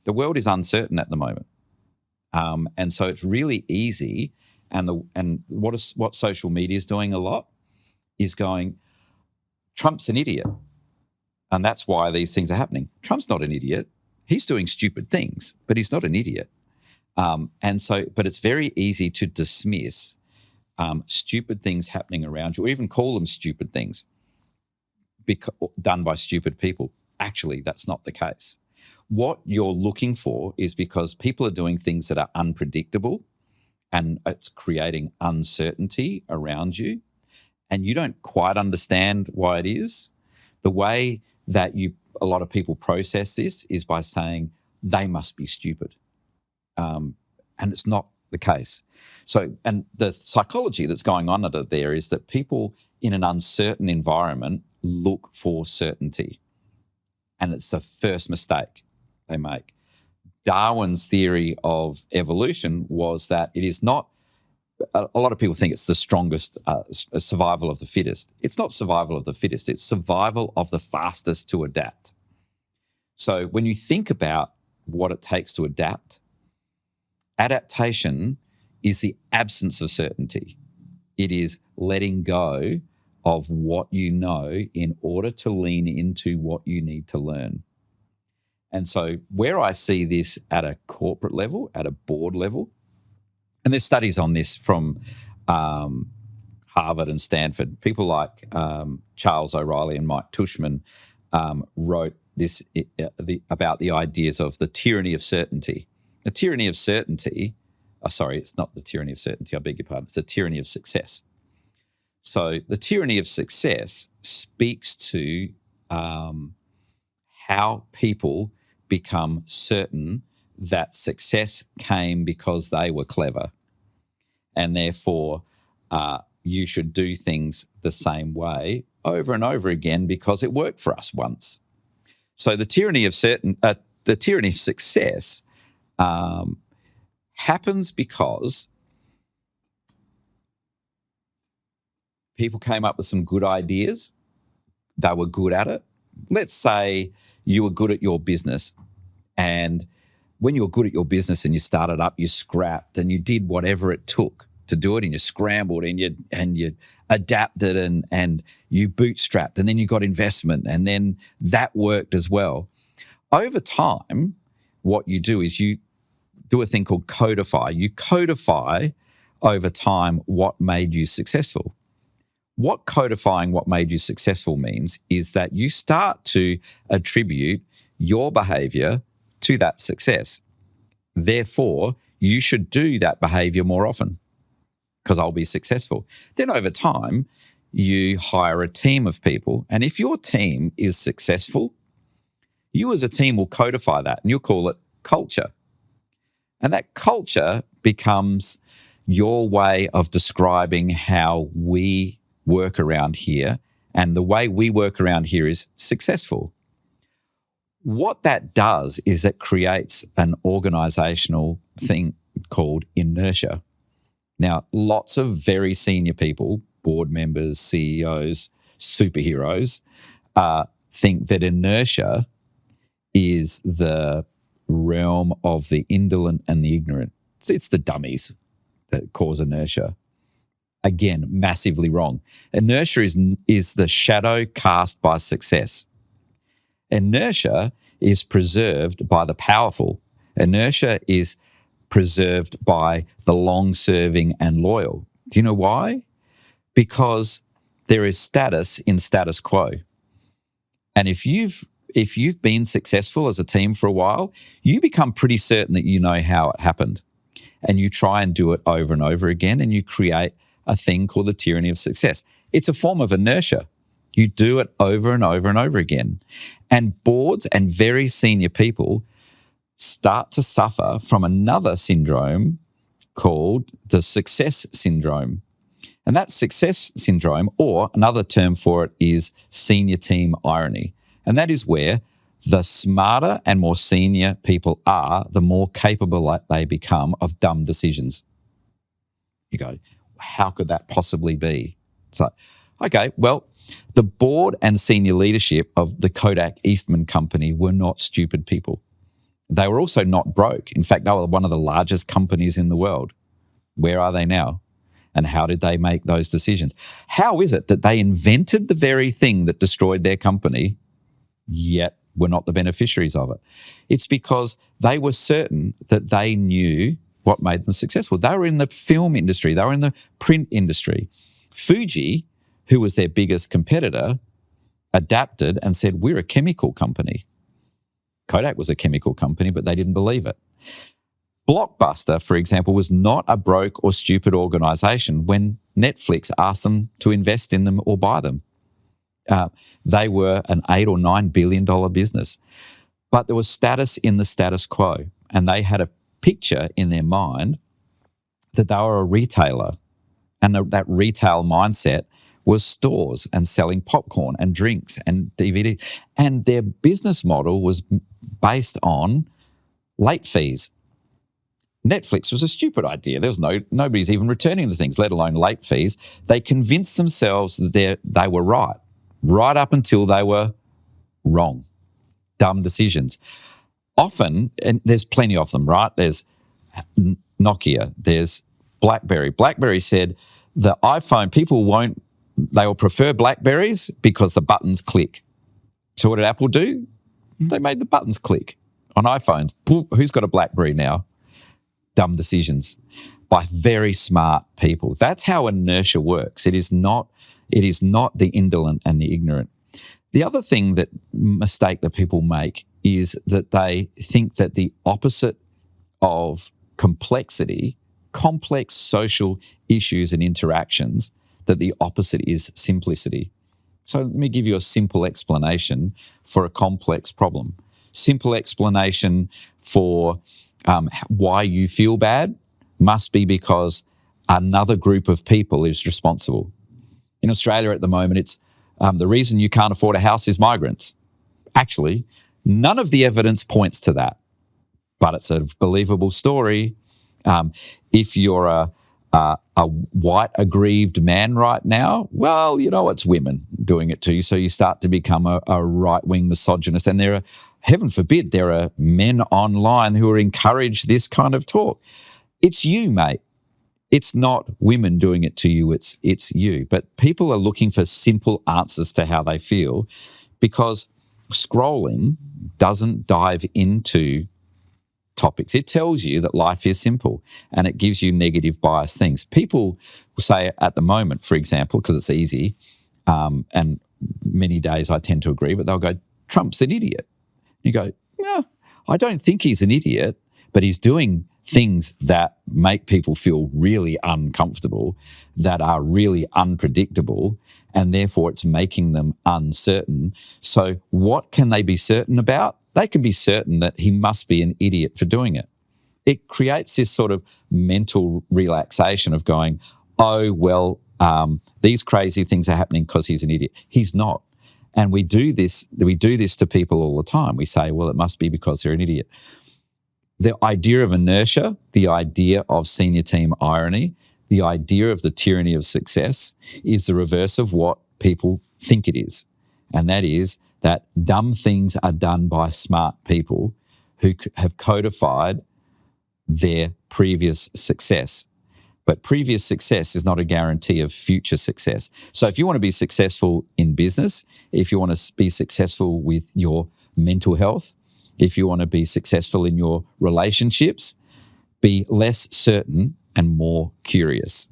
The world is uncertain at the moment. And so it's really easy. And what social media is doing a lot is going, Trump's an idiot. And that's why these things are happening. Trump's not an idiot. He's doing stupid things, but he's not an idiot. But it's very easy to dismiss stupid things happening around you, or even call them stupid things done by stupid people. Actually, that's not the case. What you're looking for is because people are doing things that are unpredictable and it's creating uncertainty around you, and you don't quite understand why it is. The way that a lot of people process this is by saying they must be stupid. And it's not the case. So, and the psychology that's going on under there is that people in an uncertain environment look for certainty. And it's the first mistake they make. Darwin's theory of evolution was that it is not, a lot of people think it's the strongest survival of the fittest. It's not survival of the fittest, it's survival of the fastest to adapt. So when you think about what it takes to adapt, adaptation is the absence of certainty. It is letting go of what you know in order to lean into what you need to learn. And so where I see this at a corporate level, at a board level, and there's studies on this from Harvard and Stanford, people like Charles O'Reilly and Mike Tushman wrote this about the ideas of the tyranny of certainty. The tyranny of certainty, it's not the tyranny of certainty, I beg your pardon, it's the tyranny of success. So the tyranny of success speaks to how people become certain that success came because they were clever, and therefore you should do things the same way over and over again because it worked for us once. So the tyranny of success happens because people came up with some good ideas. They were good at it. Let's say you were good at your business, and when you were good at your business and you started up, you scrapped and you did whatever it took to do it, and you scrambled and you adapted and you bootstrapped, and then you got investment, and then that worked as well. Over time, what you do is you do a thing called codify. You codify over time what made you successful. What codifying what made you successful means is that you start to attribute your behavior to that success. Therefore, you should do that behavior more often because I'll be successful. Then over time, you hire a team of people, and if your team is successful, you as a team will codify that and you'll call it culture. And that culture becomes your way of describing how we work around here, and the way we work around here is successful. What that does is it creates an organizational thing called inertia. Now, lots of very senior people, board members, CEOs, superheroes, think that inertia is the realm of the indolent and the ignorant. It's the dummies that cause inertia. Again, massively wrong. Inertia is the shadow cast by success. Inertia is preserved by the powerful. Inertia is preserved by the long-serving and loyal. Do you know why? Because there is status in status quo. And if you've been successful as a team for a while, you become pretty certain that you know how it happened. And you try and do it over and over again, and you create a thing called the tyranny of success. It's a form of inertia. You do it over and over and over again. And boards and very senior people start to suffer from another syndrome called the success syndrome. And that success syndrome, or another term for it, is senior team irony. And that is where the smarter and more senior people are, the more capable they become of dumb decisions. You go, how could that possibly be? So, okay, well, the board and senior leadership of the Kodak Eastman Company were not stupid people. They were also not broke. In fact, they were one of the largest companies in the world. Where are they now? And how did they make those decisions? How is it that they invented the very thing that destroyed their company, yet were not the beneficiaries of it? It's because they were certain that they knew what made them successful. They were in the film industry. They were in the print industry. Fuji, who was their biggest competitor, adapted and said, we're a chemical company. Kodak was a chemical company, but they didn't believe it. Blockbuster, for example, was not a broke or stupid organisation when Netflix asked them to invest in them or buy them. They were an $8 or $9 billion business. But there was status in the status quo, and they had a picture in their mind that they were a retailer, and that retail mindset was stores and selling popcorn and drinks and DVD. And their business model was based on late fees. Netflix was a stupid idea. There was nobody's even returning the things, let alone late fees. They convinced themselves that they were right up until they were wrong. Dumb decisions. Often, and there's plenty of them, right? There's Nokia, there's BlackBerry. BlackBerry said the iPhone, they will prefer BlackBerries because the buttons click. So what did Apple do? They made the buttons click on iPhones. Who's got a BlackBerry now? Dumb decisions by very smart people. That's how inertia works. It is not the indolent and the ignorant. The other mistake that people make is that they think that the opposite of complexity, complex social issues and interactions, that the opposite is simplicity. So let me give you a simple explanation for a complex problem. Simple explanation for why you feel bad must be because another group of people is responsible. In Australia at the moment, it's the reason you can't afford a house is migrants. Actually, none of the evidence points to that, but it's a believable story. If you're a white aggrieved man right now, well, it's women doing it to you. So you start to become a right-wing misogynist. And heaven forbid, there are men online who are encourage this kind of talk. It's you, mate. It's not women doing it to you, it's you. But people are looking for simple answers to how they feel because scrolling doesn't dive into topics. It tells you that life is simple and it gives you negative bias things. People will say at the moment, for example, because it's easy, and many days I tend to agree, but they'll go, Trump's an idiot. You go, no, I don't think he's an idiot, but he's doing things that make people feel really uncomfortable, that are really unpredictable, and therefore it's making them uncertain. So what can they be certain about? They can be certain that he must be an idiot for doing it. It creates this sort of mental relaxation of going, oh, well, these crazy things are happening because he's an idiot. He's not. And we do this to people all the time. We say, well, it must be because they're an idiot. The idea of inertia, the idea of senior team irony, the idea of the tyranny of success is the reverse of what people think it is. And that is that dumb things are done by smart people who have codified their previous success. But previous success is not a guarantee of future success. So if you want to be successful in business, if you want to be successful with your mental health, if you want to be successful in your relationships, be less certain and more curious.